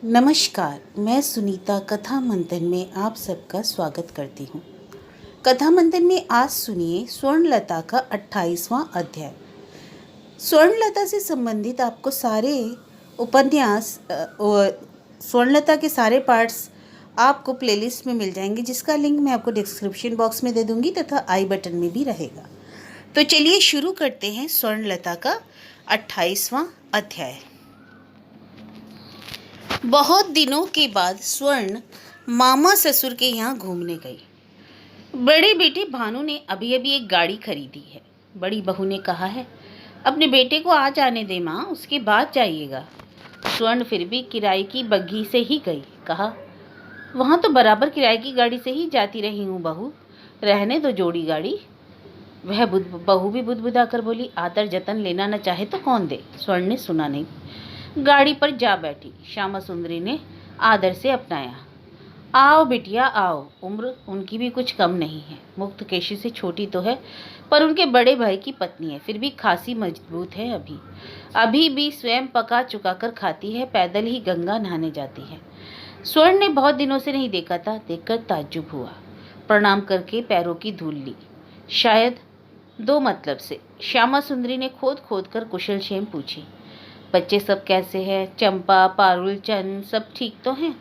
नमस्कार, मैं सुनीता कथा मंथन में आप सबका स्वागत करती हूँ। कथा मंथन में आज सुनिए स्वर्णलता का 28वां अध्याय। स्वर्णलता से संबंधित आपको सारे उपन्यास स्वर्णलता के सारे पार्ट्स आपको प्लेलिस्ट में मिल जाएंगे, जिसका लिंक मैं आपको डिस्क्रिप्शन बॉक्स में दे दूंगी तथा आई बटन में भी रहेगा। तो चलिए शुरू करते हैं स्वर्णलता का 28वां अध्याय। बहुत दिनों के बाद स्वर्ण मामा ससुर के यहाँ घूमने गई। बड़े बेटे भानु ने अभी अभी एक गाड़ी खरीदी है। बड़ी बहू ने कहा है, अपने बेटे को आ जाने दे माँ, उसके बाद जाइएगा। स्वर्ण फिर भी किराए की बग्घी से ही गई। कहा, वहाँ तो बराबर किराए की गाड़ी से ही जाती रही हूँ बहू, रहने दो जोड़ी गाड़ी। वह बहू भी बुदबुदा कर बोली, आदर जतन लेना न चाहे तो कौन दे। स्वर्ण ने सुना नहीं, गाड़ी पर जा बैठी। श्यामा सुंदरी ने आदर से अपनाया। आओ बिटिया आओ, उम्र उनकी भी कुछ कम नहीं है। मुक्त केशी से छोटी तो है, पर उनके बड़े भाई की पत्नी है, फिर भी खासी मजबूत है। अभी भी स्वयं पका चुका कर खाती है, पैदल ही गंगा नहाने जाती है। स्वर्ण ने बहुत दिनों से नहीं देखा था, देखकर ताज्जुब हुआ। प्रणाम करके पैरों की धूल ली, शायद दो मतलब से। श्यामा सुंदरी ने खोद खोद कर कुशल क्षेम पूछी। बच्चे सब कैसे हैं? चंपा, पारुल, चंद सब ठीक तो हैं?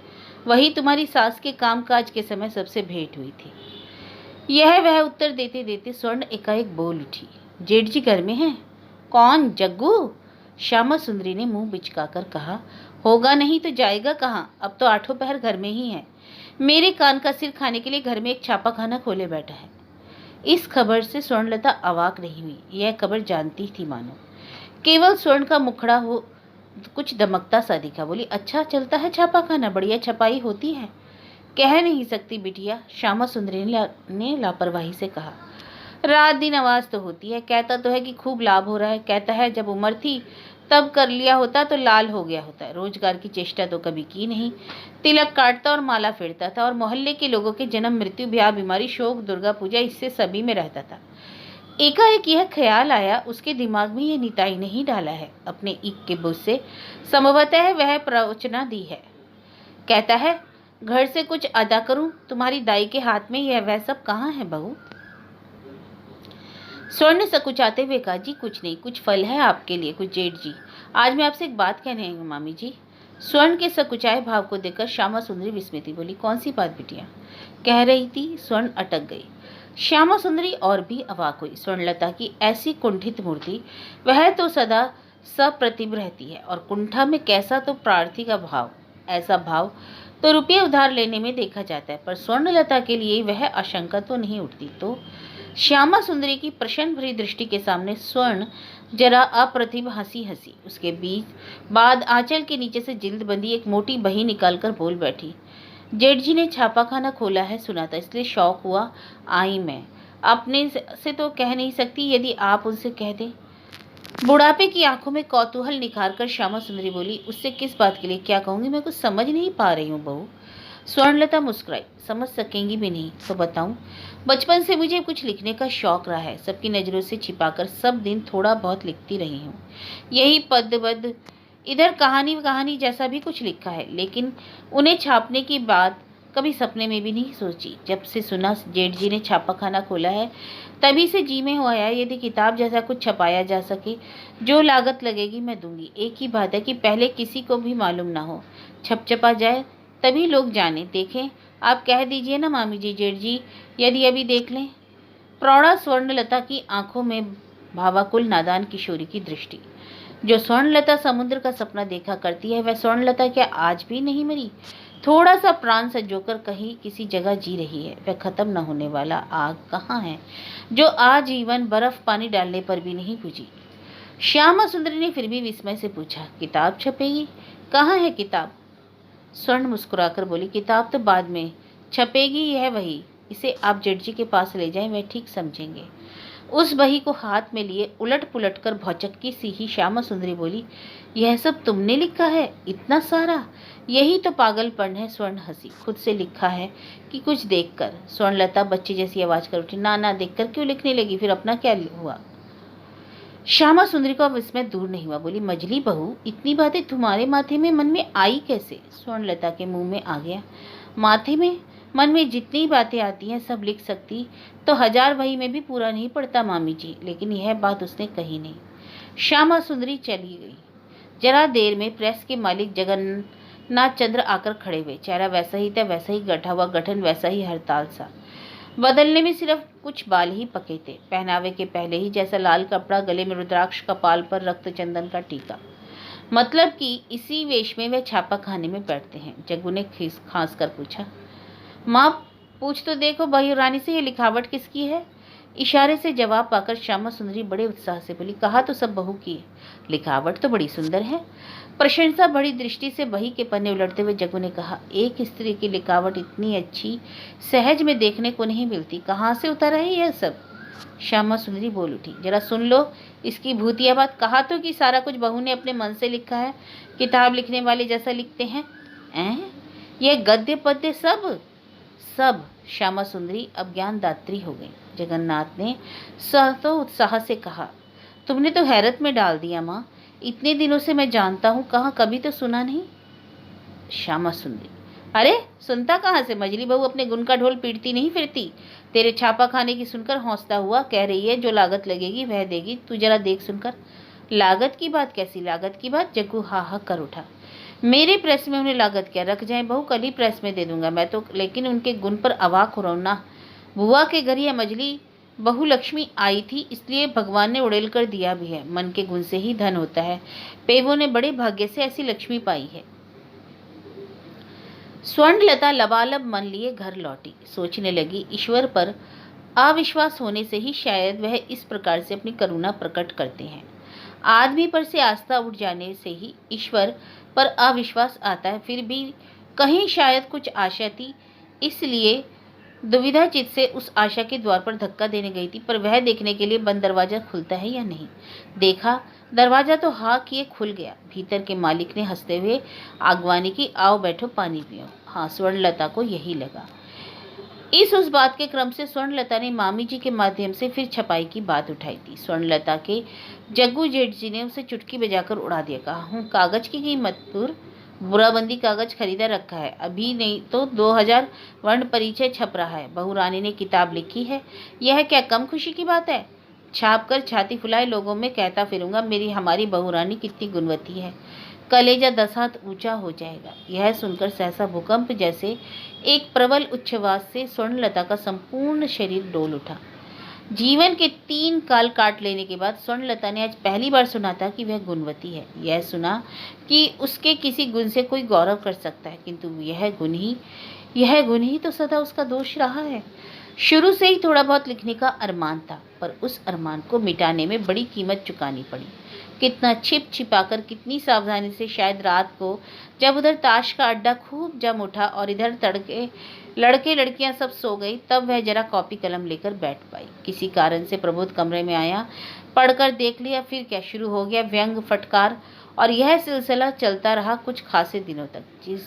वही तुम्हारी सास के कामकाज के समय सबसे भेंट हुई थी। यह वह उत्तर देते देते स्वर्ण एकाएक बोल उठी, जेठ जी घर में हैं? कौन? जग्गू? श्यामा सुंदरी ने मुंह बिचकाकर कहा, होगा नहीं तो जाएगा कहाँ, अब तो आठों पहर घर में ही है। मेरे कान का सिर खाने के लिए घर में एक छापा खाना खोले बैठा है। इस खबर से स्वर्णलता अवाक नहीं हुई। यह खबर जानती थी मानो। केवल स्वर्ण का मुखड़ा हो कुछ दमकता सा दिखा। बोली, अच्छा चलता है छापा खाना, बढ़िया छपाई होती है? कह नहीं सकती बिटिया, श्यामा सुंदरी ने लापरवाही से कहा। रात दिन आवाज तो होती है, कहता तो है कि खूब लाभ हो रहा है। कहता है जब उम्र थी तब कर लिया होता तो लाल हो गया होता है। रोजगार की चेष्टा तो कभी की नहीं। तिलक काटता और माला फेरता था, और मोहल्ले के लोगों के जन्म मृत्यु ब्याह बीमारी शोक दुर्गा पूजा इससे सभी में रहता था। एकाएक यह ख्याल आया, उसके दिमाग में यह निताई नहीं डाला है अपने ईक के बुझ से, संभवतः वह प्रवचना दी है। कहता है, घर से कुछ अदा करूं? तुम्हारी दाई के हाथ में यह वह सब कहाँ है बहू? स्वर्ण सकुचाते हुए कहा, जी कुछ नहीं, कुछ फल है आपके लिए, कुछ जेठ जी। आज मैं आपसे एक बात कहने आई हूँ मामी जी। स्वर्ण के सकुचाए भाव को देखकर श्यामा सुंदरी विस्मित हुई। कौन सी बात बिटिया? कह रही थी। स्वर्ण अटक गई। श्यामा सुंदरी और भी अवाक हुई। स्वर्णलता की ऐसी कुंठित मूर्ति, वह तो सदा सप्रतिभ रहती है, और कुंठा में कैसा तो प्रार्थी का भाव। ऐसा भाव तो रुपये उधार लेने में देखा जाता है, पर स्वर्णलता के लिए वह आशंका तो नहीं उठती। तो श्यामा सुंदरी की प्रश्न भरी दृष्टि के सामने स्वर्ण जरा अप्रतिभ हंसी हंसी। उसके बाद आंचल के नीचे से जिल्द बंदी एक मोटी बही निकालकर बोल बैठी, जेठ जी ने छापा खाना खोला है, सुना था, इसलिए शौक हुआ आई मैं। अपने से तो कह नहीं सकती, यदि आप उनसे कह दें। बुढ़ापे की आंखों में कौतूहल निखार कर श्यामा सुंदरी बोली, उससे किस बात के लिए क्या कहूंगी, मैं कुछ समझ नहीं पा रही हूँ बहू। स्वर्णलता मुस्कुराई, समझ सकेंगी भी नहीं तो बताऊं? बचपन से मुझे कुछ लिखने का शौक रहा है, सबकी नजरों से छिपाकर सब दिन थोड़ा बहुत लिखती रही हूँ। यही पद्य इधर कहानी जैसा भी कुछ लिखा है, लेकिन उन्हें छापने की बात कभी सपने में भी नहीं सोची। जब से सुना जेठ जी ने छापा खाना खोला है, तभी से जी में हो आया, यदि किताब जैसा कुछ छपाया जा सके, जो लागत लगेगी मैं दूंगी। एक ही बात है कि पहले किसी को भी मालूम ना हो, छपा जाए तभी लोग जाने देखें। आप कह दीजिए ना मामी जी, जेठ जी यदि अभी देख लें। प्रौढ़ा स्वर्णलता की आंखों में भावाकुल नादान किशोरी की दृष्टि। जो स्वर्णलता समुद्र का सपना देखा करती है, वह स्वर्णलता क्या आज भी नहीं मरी? थोड़ा सा प्राण संजोकर कहीं किसी जगह जी रही है। वह खत्म न होने वाला आग कहाँ है, जो आजीवन बर्फ पानी डालने पर भी नहीं बुझी? श्यामा सुंदरी ने फिर भी विस्मय से पूछा, किताब छपेगी? कहाँ है किताब? स्वर्ण मुस्कुराकर बोली, किताब तो बाद में छपेगी, यह वही, इसे आप जेठ जी के पास ले जाएं, वह ठीक समझेंगे। उस बही को हाथ में लिए उलट पुलट कर भौचक्की सी ही श्यामा सुंदरी बोली, यह सब तुमने लिखा है? इतना सारा? यही तो पागलपन है। स्वर्ण हंसी, खुद से लिखा है कि कुछ देखकर? स्वर्णलता बच्ची जैसी आवाज कर उठी, ना ना, देखकर क्यों लिखने लगी, फिर अपना क्या हुआ? श्यामा सुंदरी का विस्मय दूर नहीं हुआ। बोली, मझली बहू, इतनी बातें तुम्हारे माथे में मन में आई कैसे? स्वर्णलता के मुंह में आ गया। माथे में? मन में जितनी बातें आती हैं सब लिख सकती तो 1000 वही में भी पूरा नहीं पड़ता मामी जी, लेकिन यह बात उसने कही नहीं। श्यामा सुंदरी चली गई। जरा देर में प्रेस के मालिक जगन्नाथ चंद्र आकर खड़े हुए। चेहरा वैसा ही था, वैसा ही गठा हुआ गठन, वैसा ही हड़ताल सा। बदलने में सिर्फ कुछ बाल ही पके थे। पहनावे के पहले ही जैसा लाल कपड़ा, गले में रुद्राक्ष, कपाल पर रक्त चंदन का टीका। मतलब कि इसी वेश में वे छापा खाने में बैठते हैं। जग्गू ने खांस कर पूछा, माँ पूछ तो देखो बही रानी से, ये लिखावट किसकी है? इशारे से जवाब पाकर श्यामा सुंदरी बड़े उत्साह से बोली, कहा तो सब बहू की है, लिखावट तो बड़ी सुंदर है। प्रशंसा बड़ी दृष्टि से बही के पन्ने उलटते हुए जग्गू ने कहा, एक स्त्री की लिखावट इतनी अच्छी सहज में देखने को नहीं मिलती, कहाँ से उतारा है यह सब? श्यामा सुंदरी बोल उठी, जरा सुन लो इसकी भूतिया बात। कहा तो कि सारा कुछ बहू ने अपने मन से लिखा है, किताब लिखने वाले जैसा लिखते हैं। यह गद्य पद्य सब सब। श्यामा सुंदरी अब ज्ञानदात्री हो गई। जगन्नाथ ने तो उत्साह से कहा, तुमने तो हैरत में डाल दिया माँ, इतने दिनों से मैं जानता हूँ, कहाँ कभी तो सुना नहीं। श्यामा सुंदरी, अरे सुनता कहाँ से, मझली बहू अपने गुण का ढोल पीटती नहीं फिरती। तेरे छापा खाने की सुनकर हौसला हुआ, कह रही है जो लागत लगेगी वह देगी, तू जरा देख सुनकर। लागत की बात? कैसी लागत की बात? जग्गू हा हा कर उठा। मेरे प्रेस में उन्हें लागत क्या, रख जाए बहू, कल ही प्रेस में दे दूंगा मैं तो, लेकिन उनके गुण पर अवाक हो रहा हूं ना। बुआ के घर यह मझली बहु लक्ष्मी आई थी, इसलिए भगवान ने उड़ेल कर दिया भी है। मन के गुण से ही धन होता है। पेवों ने बड़े भाग्य से ऐसी लक्ष्मी पाई है। स्वर्णलता लबालब मन लिए घर लौटी। सोचने लगी, ईश्वर पर अविश्वास होने से ही शायद वह इस प्रकार से अपनी करुणा प्रकट करते हैं। आदमी पर से आस्था उठ जाने से ही ईश्वर पर अविश्वास आता है। फिर भी कहीं शायद कुछ आशा थी, इसलिए दुविधा चित से उस आशा के द्वार पर धक्का देने गई थी, पर वह देखने के लिए बंद दरवाजा खुलता है या नहीं। देखा, दरवाजा तो हाँ किए खुल गया। भीतर के मालिक ने हंसते हुए आगवानी की, आओ बैठो पानी पियो। हाँ, स्वर्णलता को यही लगा। उस बात के क्रम से स्वर्णलता ने मामी जी के माध्यम से फिर छपाई की बात उठाई थी। स्वर्णलता के जग्गू जेठ जी ने उसे चुटकी बजाकर उड़ा दिया। कहा हूँ कागज की कीमत दूर, बुराबंदी कागज खरीदा रखा है, अभी नहीं तो 2000 वर्ण परिचय छप रहा है। बहू रानी ने किताब लिखी है, यह क्या कम खुशी की बात है? छाप कर छाती फुलाए लोगों में कहता फिरूंगा मेरी हमारी बहू रानी कितनी गुणवती है, कलेजा 10 हाथ ऊंचा हो जाएगा। यह सुनकर सहसा भूकंप जैसे एक प्रबल उच्छ्वास से स्वर्णलता का संपूर्ण शरीर डोल उठा। जीवन के 3 काल काट लेने के बाद स्वर्णलता ने आज पहली बार सुना था कि वह गुणवती है। यह सुना कि उसके किसी गुण से कोई गौरव कर सकता है, किंतु यह गुण ही तो सदा उसका दोष रहा है। शुरू से ही थोड़ा बहुत लिखने का अरमान था, पर उस अरमान को मिटाने में बड़ी कीमत चुकानी पड़ी। कितना छिप छिपाकर, कितनी सावधानी से। शायद रात को जब उधर ताश का अड्डा खूब जम उठा और इधर तड़के लड़के लड़कियां सब सो गई, तब वह जरा कॉपी कलम लेकर बैठ पाई। किसी कारण से प्रबोध कमरे में आया, पढ़कर देख लिया, फिर क्या शुरू हो गया व्यंग फटकार, और यह सिलसिला चलता रहा कुछ खासे दिनों तक। जिस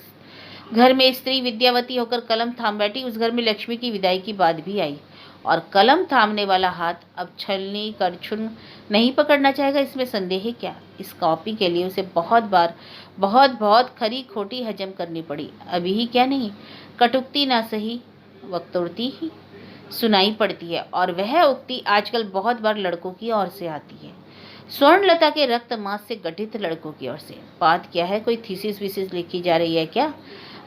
घर में स्त्री विद्यावती होकर कलम थाम बैठी, उस घर में लक्ष्मी की विदाई की बात भी आई, और कलम थामने वाला हाथ अब छलनी करछुन नहीं पकड़ना चाहेगा, इसमें संदेह क्या। इस कॉपी के लिए उसे बहुत खरी खोटी हजम करनी पड़ी। अभी ही क्या नहीं, कटुक्ति ना सही वक्तुक्ति ही सुनाई पड़ती है, और वह उक्ति आजकल बहुत बार लड़कों की ओर से आती है, स्वर्णलता के रक्त मांस से गठित लड़कों की ओर से। बात क्या है, कोई थीसिस विसिस लिखी जा रही है क्या?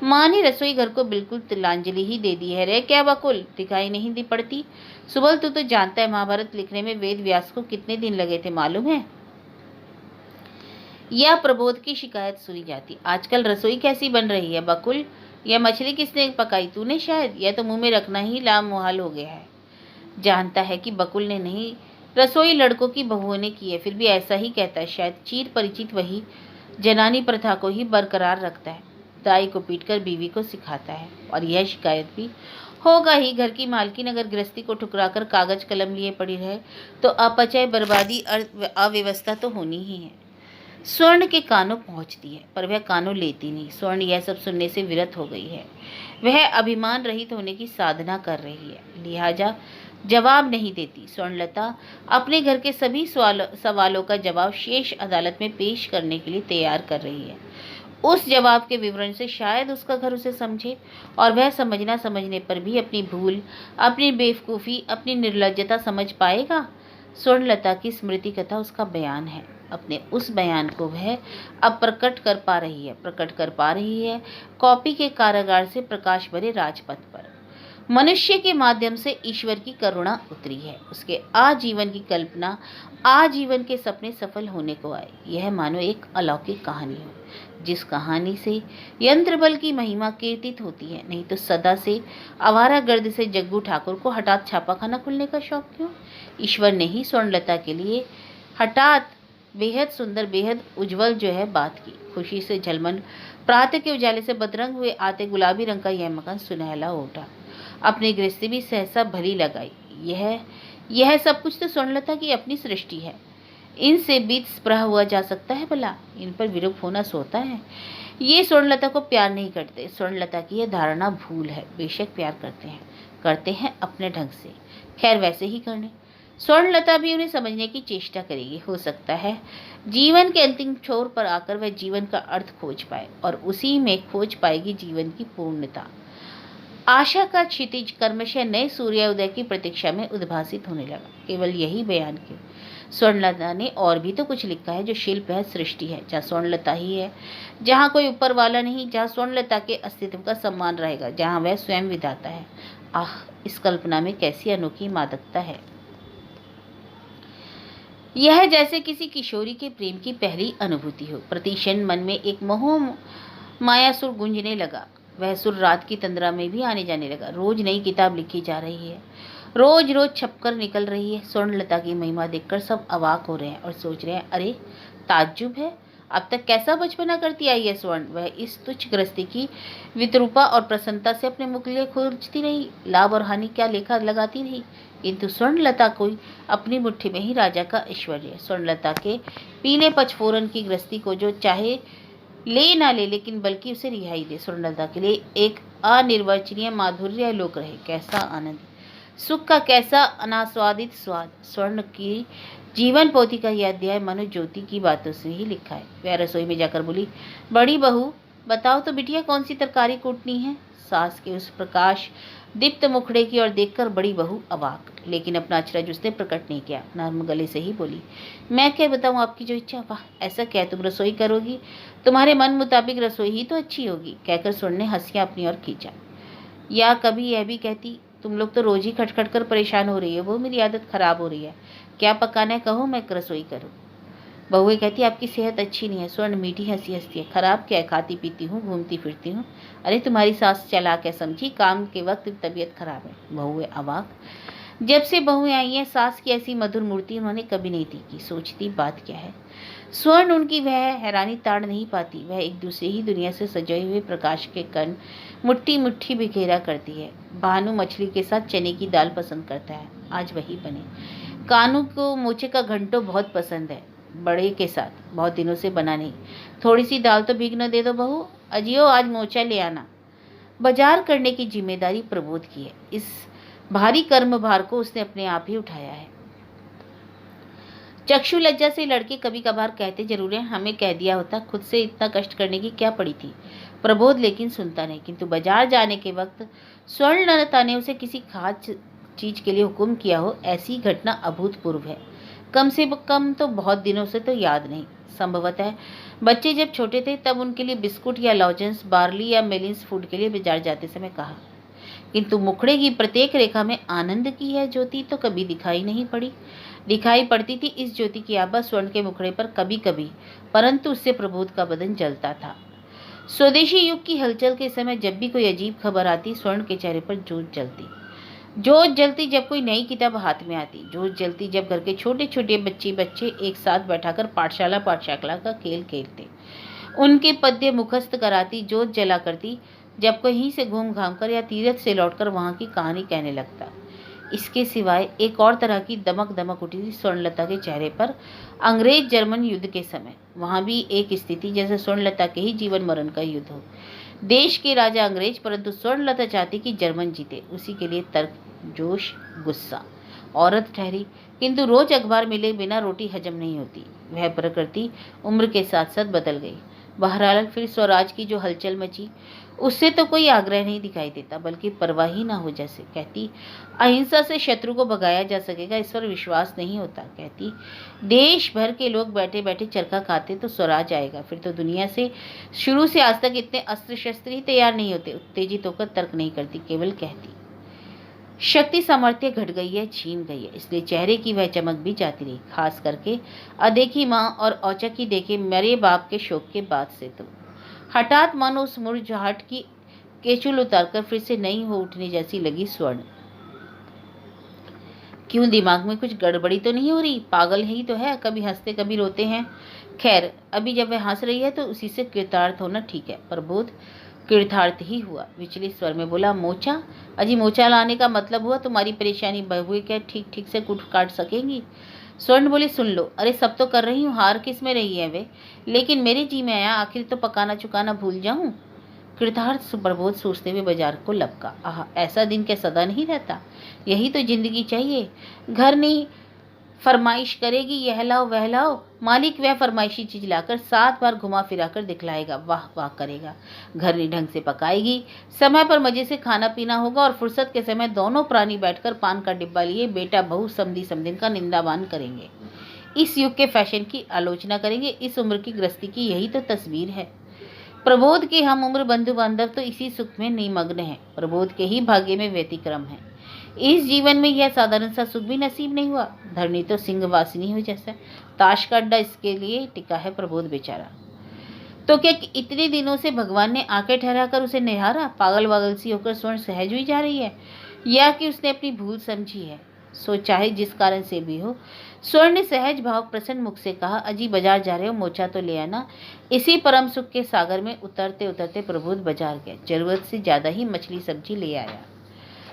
माँ ने रसोई घर को बिल्कुल तिलांजलि ही दे दी है रे, क्या बकुल दिखाई नहीं दी पड़ती? सुबल तू तो जानता है महाभारत लिखने में वेद व्यास को कितने दिन लगे थे मालूम है? यह प्रबोध की शिकायत सुनी जाती। आजकल रसोई कैसी बन रही है बकुल? यह मछली किसने पकाई, तूने शायद? यह तो मुंह में रखना ही लामुहाल हो गया है। जानता है कि बकुल ने नहीं, रसोई लड़कों की बहुओं ने की है, फिर भी ऐसा ही कहता है। शायद चीर परिचित वही जनानी प्रथा को ही बरकरार रखता है, दाई को पीटकर बीवी को सिखाता है। और यह शिकायत भी होगा ही। घर की मालकिन अगर गृहस्थी को ठुकराकर कागज कलम लिए पड़ी रहे तो अपचय, बर्बादी, अव्यवस्था तो होनी ही है। स्वर्ण के कानों पहुंचती है, पर वह कानों लेती नहीं। स्वर्ण यह सब सुनने से विरत हो गई है। वह अभिमान रहित होने की साधना कर रही है, लिहाजा जवाब नहीं देती। स्वर्णलता अपने घर के सभी सवालों का जवाब शेष अदालत में पेश करने के लिए तैयार कर रही है। उस जवाब के विवरण से शायद उसका घर उसे समझे और वह समझने पर भी अपनी भूल, अपनी बेवकूफ़ी, अपनी निर्लज्जता समझ पाएगा। स्वर्णलता की स्मृति कथा उसका बयान है। अपने उस बयान को वह अब प्रकट कर पा रही है कॉपी के कारागार से प्रकाश भरे राजपथ पर। मनुष्य के माध्यम से ईश्वर की करुणा उतरी है। उसके आजीवन की कल्पना, आजीवन के सपने सफल होने को आए। यह मानो एक अलौकिक कहानी हो, जिस कहानी से यंत्र बल की महिमा कीर्तित होती है। नहीं तो सदा से आवारा गर्द से जग्गू ठाकुर को हठात छापाखाना खुलने का शौक क्यों? ईश्वर ने ही स्वर्णलता के लिए हठात बेहद सुंदर, बेहद उज्जवल जो है बात की। खुशी से झलमन प्रातः के उजाले से बदरंग हुए आते गुलाबी रंग का यह मकान सुनहला उठा। अपनी गृहस्थी भी सहसा भली लगाई। यह सब कुछ तो स्वर्णलता की अपनी सृष्टि है। इनसे बीत स्प्रह हुआ जा सकता है भला? इन पर विरूप होना सोता है। ये स्वर्णलता को प्यार नहीं करते। स्वर्णलता की यह धारणा भूल है। बेशक प्यार करते हैं अपने ढंग से। खैर, वैसे ही करने। स्वर्णलता भी उन्हें समझने की चेष्टा करेगी। हो सकता है जीवन के अंतिम छोर पर आकर वह जीवन का अर्थ खोज पाए और उसी में खोज पाएगी जीवन की पूर्णता। आशा का क्षितिज क्रमशः नए सूर्योदय की प्रतीक्षा में उद्भासित होने लगा। केवल यही बयान क्यों? स्वर्णलता ने और भी तो कुछ लिखा है। जो शिल्प है, सृष्टि है, जहाँ स्वर्णलता ही है, जहाँ कोई ऊपर वाला नहीं, जहाँ स्वर्णलता के अस्तित्व का सम्मान रहेगा, जहाँ वह स्वयं विधाता है। आह, इस कल्पना में कैसी अनोखी मादकता है। यह जैसे किसी किशोरी के प्रेम की पहली अनुभूति हो। प्रतिक्षण मन में एक मोह माया सुर गूंजने लगा। वह सुर रात की तंद्रा में भी आने जाने लगा। रोज नई किताब लिखी जा रही है, रोज रोज छपकर निकल रही है। स्वर्णलता की महिमा देखकर सब अवाक हो रहे हैं और सोच रहे हैं, अरे ताज्जुब है, अब तक कैसा बचपना करती आई है स्वर्ण। वह इस तुच्छ गृहस्थी की वितरूपा और प्रसन्नता से अपने मुख लिए खोजती रही, लाभ और हानि क्या लेखा लगाती रही। किंतु स्वर्णलता कोई अपनी मुट्ठी में ही राजा का ऐश्वर्य। स्वर्णलता के पीले पचफोरन की गृहस्थी को जो चाहे ले ना ले, लेकिन बल्कि उसे रिहाई दे। स्वर्णलता के लिए एक अनिर्वचनीय माधुर्य लोक रहे। कैसा आनंद, सुख का कैसा अनास्वादित स्वाद। स्वर्ण की जीवन पोथी का यह अध्याय मनो ज्योति की बातों से ही लिखा है। वह रसोई में जाकर बोली, बड़ी बहू बताओ तो बिटिया, कौन सी तरकारी कूटनी है? सास के उस प्रकाश दीप्त मुखड़े की ओर देखकर बड़ी बहू अवाक, लेकिन अपना अचरज उसने प्रकट नहीं किया। नर्म गले से ही बोली, मैं क्या बताऊं, आपकी जो इच्छा। वाह, ऐसा क्या तुम रसोई करोगी? तुम्हारे मन मुताबिक रसोई ही तो अच्छी होगी। कहकर स्वर्ण ने हंसियां अपनी ओर खींचा। या कभी यह भी कहती, तुम लोग तो रोज ही खटखट कर परेशान हो रही है, वो मेरी आदत खराब हो रही है। क्या पकाना है कहो, मैं रसोई करूँ। बहुएं कहती, आपकी सेहत अच्छी नहीं है। स्वर्ण मीठी हंसी हंसती है। खराब क्या है, खाती पीती हूँ, घूमती फिरती हूँ। अरे तुम्हारी सास चालाक है समझी, काम के वक्त तबीयत खराब है। बहुएं अवाक। जब से बहुएं आई हैं, सास की ऐसी मधुर मूर्ति उन्होंने कभी नहीं देखी। सोचती बात क्या है। स्वर्ण उनकी वह हैरानी ताड़ नहीं पाती। वह एक दूसरे ही दुनिया से सजे हुए प्रकाश के कण मुट्ठी मुट्ठी बिखेरा करती है। भानु मछली के साथ चने की दाल पसंद करता है, आज वही बने। कानू को मोचे का घंटो बहुत पसंद है, बड़े के साथ, बहुत दिनों से बना नहीं। थोड़ी सी दाल तो भीग न दे दो बहू। अजियो, आज मोचा ले आना। बाजार करने की जिम्मेदारी प्रबोध की है। इस भारी कर्म भार को उसने अपने आप ही उठाया है। चक्षु लज्जा से लड़के कभी कभार कहते जरूर हैं, हमें कह दिया होता, खुद से इतना कष्ट करने की क्या पड़ी थी। प्रबोध लेकिन सुनता नहीं। किंतु बाजार जाने के वक्त स्वर्णलता ने उसे किसी खास चीज के लिए हुक्म किया हो, ऐसी घटना अभूतपूर्व है। कम से कम तो बहुत दिनों से तो याद नहीं। संभवतः बच्चे जब छोटे थे तब उनके लिए बिस्कुट या लॉजेंस, बार्ली या मेलिन्स फूड के लिए बाजार जाते समय कहा। किंतु मुखड़े की प्रत्येक रेखा में आनंद की यह ज्योति तो कभी दिखाई नहीं पड़ी। दिखाई पड़ती थी इस ज्योति की आभा स्वर्ण के मुखड़े पर कभी कभी, परंतु उससे प्रबोध का बदन जलता था। स्वदेशी युग की हलचल के समय जब भी कोई अजीब खबर आती, स्वर्ण के चेहरे पर जोत जलती जब कोई नई किताब हाथ में आती। जोत जलती जब घर के छोटे छोटे बच्चे एक साथ बैठाकर पाठशाला का खेल खेलते। उनके पद्य मुखस्त कराती। जोत जला करती जब कहीं से घूम घाम कर या तीर्थ से लौटकर वहाँ की कहानी कहने लगता। इसके सिवाय एक और तरह की दमक उठी थी स्वर्णलता के चेहरे पर अंग्रेज जर्मन युद्ध के समय। वहाँ भी एक स्थिति जैसे स्वर्णलता के ही जीवन मरण का युद्ध हो। देश के राजा अंग्रेज, परंतु स्वर्णलता चाहती कि जर्मन जीते। उसी के लिए तर्क जोश, गुस्सा। औरत ठहरी, किंतु रोज अखबार मिले बिना रोटी हजम नहीं होती। वह प्रकृति उम्र के साथ साथ बदल गई। बहरहाल फिर स्वराज की जो हलचल मची, उससे तो कोई आग्रह नहीं दिखाई देता, बल्कि परवाह ही ना हो जैसे। कहती, अहिंसा से शत्रु को भगाया जा सकेगा, इस पर विश्वास नहीं होता। कहती, देश भर के लोग बैठे बैठे चरखा खाते तो स्वराज आएगा। फिर तो दुनिया से शुरू से आज तक इतने अस्त्र शस्त्र ही तैयार नहीं होते। उत्तेजित होकर तर्क नहीं करती, केवल कहती। शक्ति सामर्थ्य घट गई है, छीन गई है, इसलिए चेहरे की वह चमक भी जाती रही, खास करके अदेखी माँ और औचकी देखे मेरे बाप के शोक के बाद से। तो हठात मानो उस मुरझाहट की केचुल उतारकर फिर से नई हो उठने जैसी लगी स्वर्ण। क्यों, दिमाग में कुछ गड़बड़ी तो नहीं हो रही? पागल ही तो है, कभी हंसते कभी रोते हैं। खैर, अभी जब वह हंस रही है तो उसी से कृतार्थ होना ठीक है। प्रबोध कृतार्थ ही हुआ, विचलित स्वर में बोला, मोचा? अजी, मोचा लाने का मतलब हुआ तुम्हारी परेशानी बहुए क्या ठीक ठीक से कुट काट सकेंगी? स्वर्ण बोली, सुन लो, अरे सब तो कर रही हूँ, हार किस में रही है वे? लेकिन मेरे जी में आया, आखिर तो पकाना चुकाना भूल जाऊं। कृतार्थ प्रबोध सोचते हुए बाजार को लपका। आह, ऐसा दिन क्या सदा नहीं रहता? यही तो जिंदगी चाहिए। घर नहीं फरमाइश करेगी, यह लाओ वह लाओ, मालिक वह फरमाइशी चीज लाकर 7 बार घुमा फिरा कर दिखलाएगा, वाह वाह करेगा। घर नहीं ढंग से पकाएगी, समय पर मजे से खाना पीना होगा, और फुर्सत के समय दोनों प्राणी बैठकर पान का डिब्बा लिए बेटा बहू समधी समधिन का निंदावान करेंगे, इस युग के फैशन की आलोचना करेंगे। इस उम्र की गृहस्थी की यही तो तस्वीर है। प्रबोध के हम उम्र बंधु बांधव तो इसी सुख में निमग्न हैं। प्रबोध के ही भाग्य में व्यतिक्रम है। इस जीवन में यह साधारण सा सुख भी नसीब नहीं हुआ। धरनी तो सिंहवासिनी हो जैसा, ताश का अड्डा इसके लिए टिका है प्रबोध बेचारा। तो क्या इतने दिनों से भगवान ने आंखें ठहरा कर उसे निहारा? पागल वागल सी होकर स्वर्ण सहज हुई जा रही है, या कि उसने अपनी भूल समझी है? सो चाहे जिस कारण से भी हो, स्वर्ण ने सहज भाव प्रसन्न मुख से कहा, अजी बाजार जा रहे हो, मोचा तो ले आना। इसी परम सुख के सागर में उतरते उतरते प्रबोध बाजार गया, जरूरत से ज्यादा ही मछली सब्जी ले आया।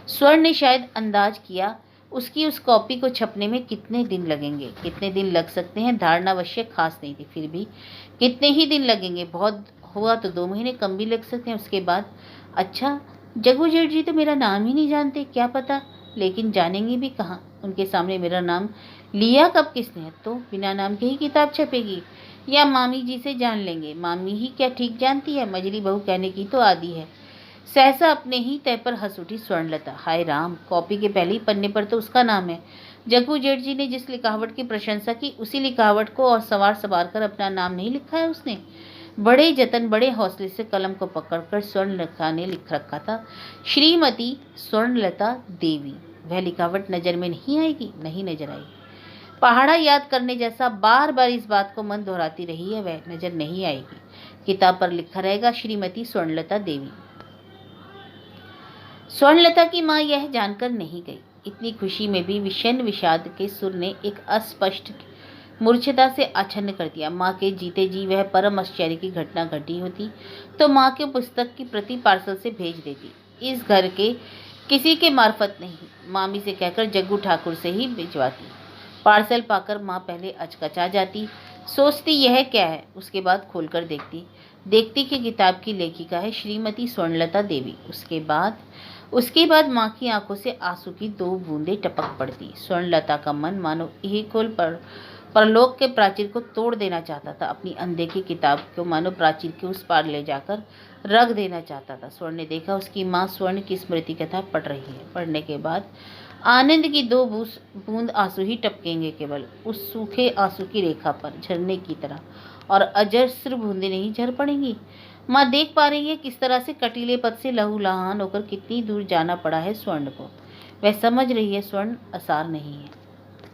स्वर्ण ने शायद अंदाज किया उसकी उस कॉपी को छपने में कितने दिन लगेंगे, कितने दिन लग सकते हैं, धारणा अवश्य खास नहीं थी, फिर भी कितने ही दिन लगेंगे, बहुत हुआ तो 2 महीने, कम भी लग सकते हैं। उसके बाद, अच्छा, जग्गू जेठ जी तो मेरा नाम ही नहीं जानते, क्या पता, लेकिन जानेंगे भी कहाँ? उनके सामने मेरा नाम लिया कब किसने? तो बिना नाम के ही किताब छपेगी, या मामी जी से जान लेंगे। मामी ही क्या ठीक जानती है, मजली बहू कहने की तो आदी है। सहसा अपने ही तय पर हंस उठी स्वर्णलता। हाय राम, कॉपी के पहले ही पन्ने पर तो उसका नाम है। जग्गू जेठ जी ने जिस लिखावट की प्रशंसा की, उसी लिखावट को और सवार कर अपना नाम नहीं लिखा है उसने। बड़े जतन, बड़े हौसले से कलम को पकड़कर स्वर्णलता ने लिख रखा था, श्रीमती स्वर्णलता देवी। वह लिखावट नजर में नहीं आएगी? नहीं नजर आई। पहाड़ा याद करने जैसा, बार बार इस बात को मन दोहराती रही है, वह नजर नहीं आएगी। किताब पर लिखा रहेगा, श्रीमती स्वर्णलता देवी। स्वर्णलता की माँ यह जानकर नहीं गई। इतनी खुशी में भी विषण विषाद के सुर ने एक अस्पष्ट मूर्छता से आच्छन्न कर दिया। माँ के जीते जी वह परम आश्चर्य की घटना घटी होती तो माँ के पुस्तक की प्रति पार्सल से भेज देती, इस घर के किसी के मार्फत नहीं, मामी से कहकर जग्गू ठाकुर से ही भिजवाती। पार्सल पाकर माँ पहले अचकचा जाती, सोचती यह क्या है, उसके बाद खोलकर देखती कि किताब की लेखिका है श्रीमती स्वर्णलता देवी। उसके बाद माँ की आंखों से आंसू की 2 बूंदें टपक पड़ती। स्वर्णलता का मन मानो इहकोल पर परलोक के प्राचीर को तोड़ देना चाहता था। अपनी अनदेखी किताब को मानो प्राचीर के उस पार ले जाकर रख देना चाहता था। स्वर्ण ने देखा उसकी माँ स्वर्ण की स्मृति कथा पढ़ रही है। पढ़ने के बाद आनंद की 2 बूंद आंसू ही टपकेंगे, केवल उस सूखे आंसू की रेखा पर झरने की तरह, और अजस्र बूंदें नहीं झर पड़ेंगी। माँ देख पा रही है किस तरह से कटीले पद से लहूलुहान होकर कितनी दूर जाना पड़ा है स्वर्ण को। वह समझ रही है स्वर्ण असार नहीं है।